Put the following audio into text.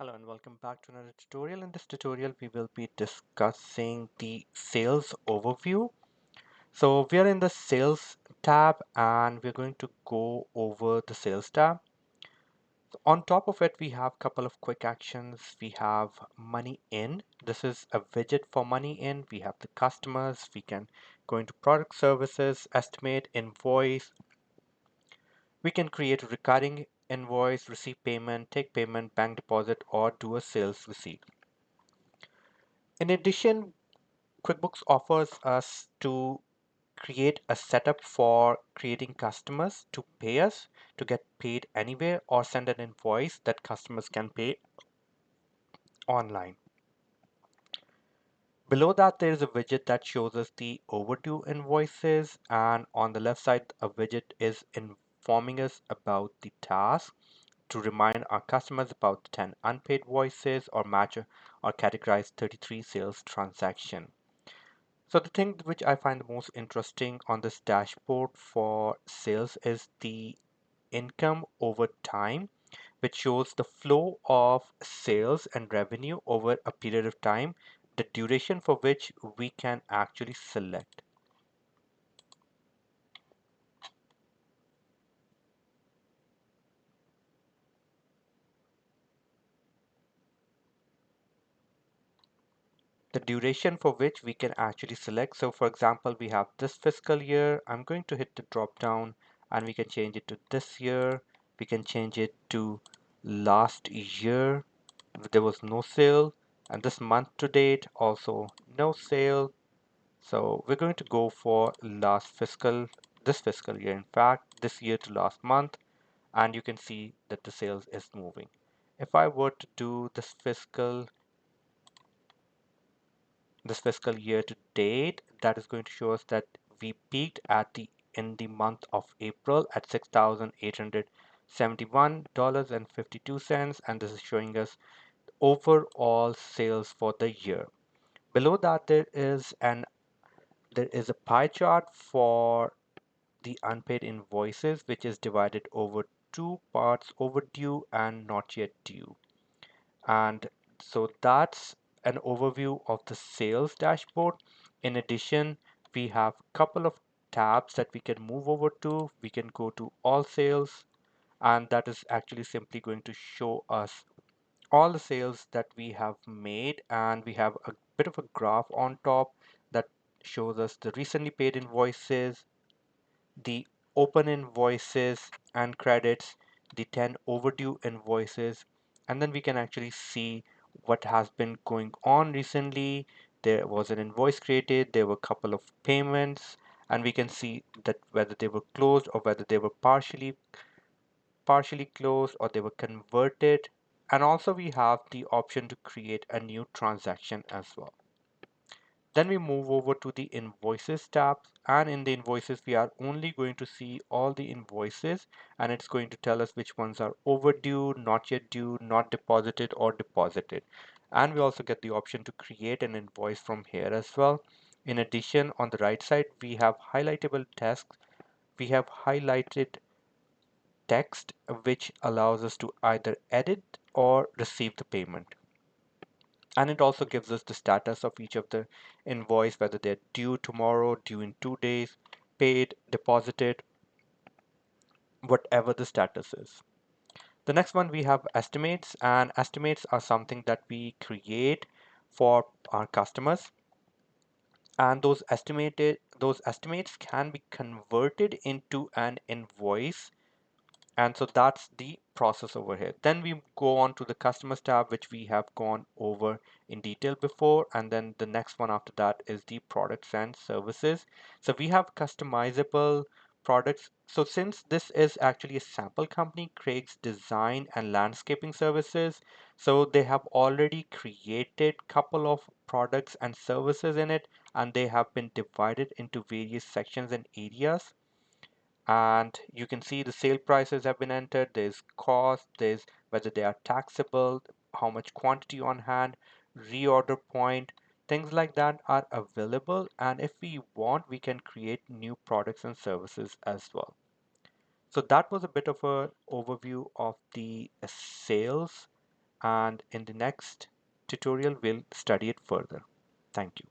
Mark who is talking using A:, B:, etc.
A: Hello and welcome back to another tutorial. In this tutorial, we will be discussing the sales overview. So we are in the sales tab and we're going to go over the sales tab. So on top of it, we have a couple of quick actions. We have money in. This is a widget for money in. We have the customers. We can go into product services, estimate, invoice. We can create a recurring invoice, receive payment, take payment, bank deposit, or do a sales receipt. In addition, QuickBooks offers us to create a setup for creating customers to pay us to get paid anywhere or send an invoice that customers can pay online. Below that, there is a widget that shows us the overdue invoices, and on the left side, a widget is informing us about the task to remind our customers about the 10 unpaid invoices or match or categorize 33 sales transactions. So the thing which I find the most interesting on this dashboard for sales is the income over time, which shows the flow of sales and revenue over a period of time, the duration for which we can actually select. The duration for which we can actually select. So for example, we have this fiscal year. I'm going to hit the drop down and we can change it to this year. We can change it to last year. There was no sale, and this month to date also no sale. So we're going to go for this fiscal year, in fact, this year to last month, and you can see that the sales is moving. If I were to do this fiscal year to date, that is going to show us that we peaked in the month of April at $6,871.52, and this is showing us overall sales for the year. Below that, there is a pie chart for the unpaid invoices, which is divided over two parts: overdue and not yet due. And so that's an overview of the sales dashboard. In addition, we have a couple of tabs that we can move over to. We can go to all sales, and that is actually simply going to show us all the sales that we have made, and we have a bit of a graph on top that shows us the recently paid invoices, the open invoices and credits, the 10 overdue invoices, and then we can actually see what has been going on recently. There was an invoice created, there were a couple of payments, and we can see that whether they were closed or whether they were partially closed or they were converted. And also we have the option to create a new transaction as well. Then we move over to the invoices tab, and in the invoices we are only going to see all the invoices, and it's going to tell us which ones are overdue, not yet due, not deposited, or deposited. And we also get the option to create an invoice from here as well. In addition, on the right side we have highlightable text. We have highlighted text which allows us to either edit or receive the payment. And it also gives us the status of each of the invoice, whether they're due tomorrow, due in 2 days, paid, deposited, whatever the status is. The next one, we have estimates, and estimates are something that we create for our customers, and those estimates can be converted into an invoice. And so that's the process over here. Then we go on to the customers tab, which we have gone over in detail before. And then the next one after that is the products and services. So we have customizable products. So since this is actually a sample company, Craig's Design and Landscaping Services, so they have already created couple of products and services in it, and they have been divided into various sections and areas. And you can see the sale prices have been entered. There's cost, there's whether they are taxable, how much quantity on hand, reorder point, things like that are available. And if we want, we can create new products and services as well. So that was a bit of an overview of the sales and in the next tutorial we'll study it further. Thank you.